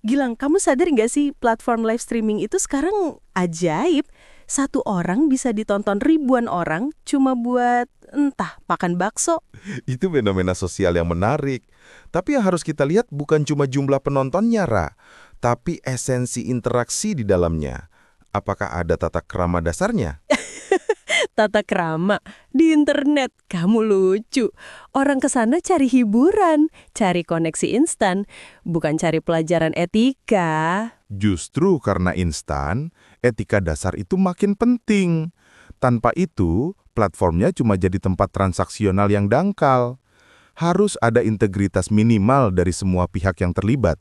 Gilang, kamu sadar nggak sih platform live streaming itu sekarang ajaib. Satu orang bisa ditonton ribuan orang cuma buat entah makan bakso. Itu fenomena sosial yang menarik. Tapi yang harus kita lihat bukan cuma jumlah penontonnya, Ra, tapi esensi interaksi di dalamnya. Apakah ada tata krama dasarnya? Tata krama di internet, kamu lucu. Orang ke sana cari hiburan, cari koneksi instan, bukan cari pelajaran etika. Justru karena instan, etika dasar itu makin penting. Tanpa itu, platformnya cuma jadi tempat transaksional yang dangkal. Harus ada integritas minimal dari semua pihak yang terlibat.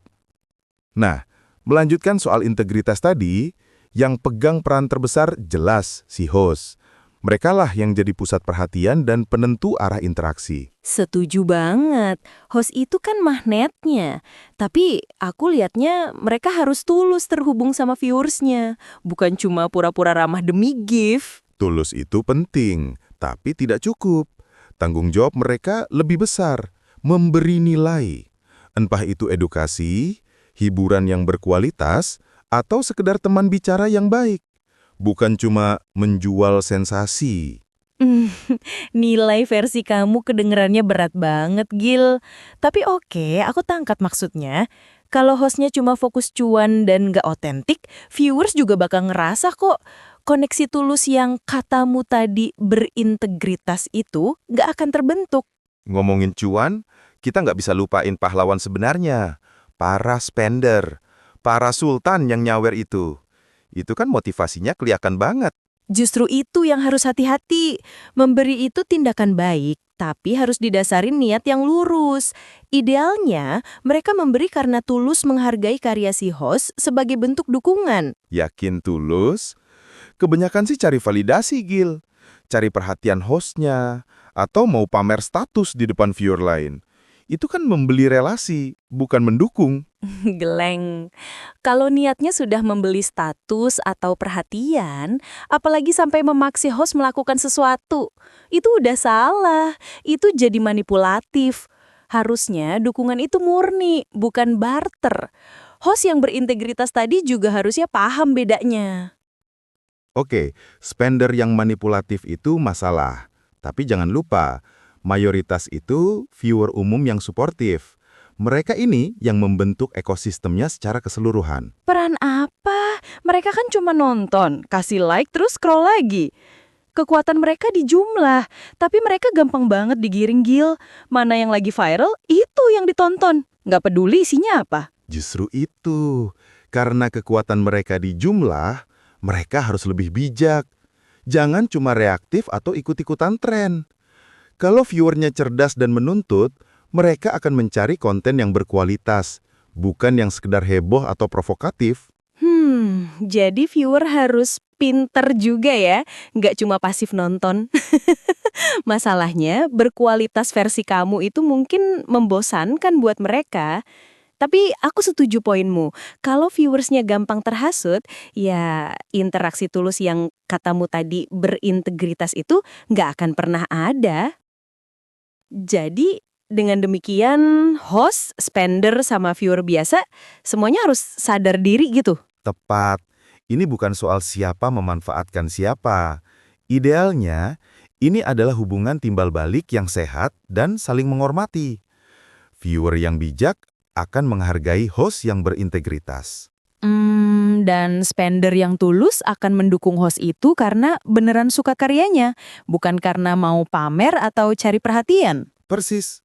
Nah, melanjutkan soal integritas tadi, yang pegang peran terbesar jelas si host. Merekalah yang jadi pusat perhatian dan penentu arah interaksi. Setuju banget. Host itu kan magnetnya. Tapi aku lihatnya mereka harus tulus terhubung sama viewersnya. Bukan cuma pura-pura ramah demi gift. Tulus itu penting, tapi tidak cukup. Tanggung jawab mereka lebih besar, memberi nilai. Entah itu edukasi, hiburan yang berkualitas, atau sekedar teman bicara yang baik. Bukan cuma menjual sensasi. Nilai versi kamu kedengerannya berat banget, Gil. Tapi oke, aku tangkap maksudnya. Kalau hostnya cuma fokus cuan dan nggak otentik, viewers juga bakal ngerasa kok koneksi tulus yang katamu tadi berintegritas itu nggak akan terbentuk. Ngomongin cuan, kita nggak bisa lupain pahlawan sebenarnya. Para spender, para sultan yang nyawer itu. Itu kan motivasinya kelihatan banget. Justru itu yang harus hati-hati. Memberi itu tindakan baik, tapi harus didasari niat yang lurus. Idealnya, mereka memberi karena tulus menghargai karya si host sebagai bentuk dukungan. Yakin tulus? Kebanyakan sih cari validasi, Gil. Cari perhatian hostnya, atau mau pamer status di depan viewer lain. Itu kan membeli relasi, bukan mendukung. Geleng. Kalau niatnya sudah membeli status atau perhatian, apalagi sampai memaksa host melakukan sesuatu, itu udah salah. Itu jadi manipulatif. Harusnya dukungan itu murni, bukan barter. Host yang berintegritas tadi juga harusnya paham bedanya. Oke, spender yang manipulatif itu masalah. Tapi jangan lupa, mayoritas itu viewer umum yang suportif. Mereka ini yang membentuk ekosistemnya secara keseluruhan. Peran apa? Mereka kan cuma nonton, kasih like terus scroll lagi. Kekuatan mereka di jumlah, tapi mereka gampang banget digiring, Gil. Mana yang lagi viral, itu yang ditonton. Nggak peduli isinya apa. Justru itu, karena kekuatan mereka di jumlah, mereka harus lebih bijak. Jangan cuma reaktif atau ikut-ikutan tren. Kalau viewernya cerdas dan menuntut, mereka akan mencari konten yang berkualitas, bukan yang sekedar heboh atau provokatif. Jadi viewer harus pinter juga ya, nggak cuma pasif nonton. Masalahnya, berkualitas versi kamu itu mungkin membosankan buat mereka. Tapi aku setuju poinmu, kalau viewersnya gampang terhasut, ya interaksi tulus yang katamu tadi berintegritas itu nggak akan pernah ada. Jadi, dengan demikian, host, spender, sama viewer biasa, semuanya harus sadar diri gitu. Tepat. Ini bukan soal siapa memanfaatkan siapa. Idealnya, ini adalah hubungan timbal balik yang sehat dan saling menghormati. Viewer yang bijak akan menghargai host yang berintegritas. Dan spender yang tulus akan mendukung host itu karena beneran suka karyanya, bukan karena mau pamer atau cari perhatian. Persis.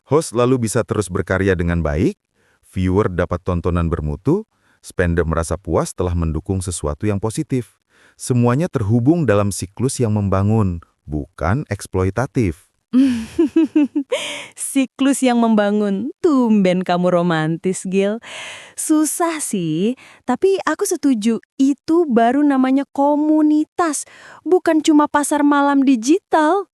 Host lalu bisa terus berkarya dengan baik, viewer dapat tontonan bermutu, spender merasa puas telah mendukung sesuatu yang positif. Semuanya terhubung dalam siklus yang membangun, bukan eksploitatif. Siklus yang membangun. Tumben kamu romantis, Gil. Susah sih, tapi aku setuju. Itu baru namanya komunitas, bukan cuma pasar malam digital.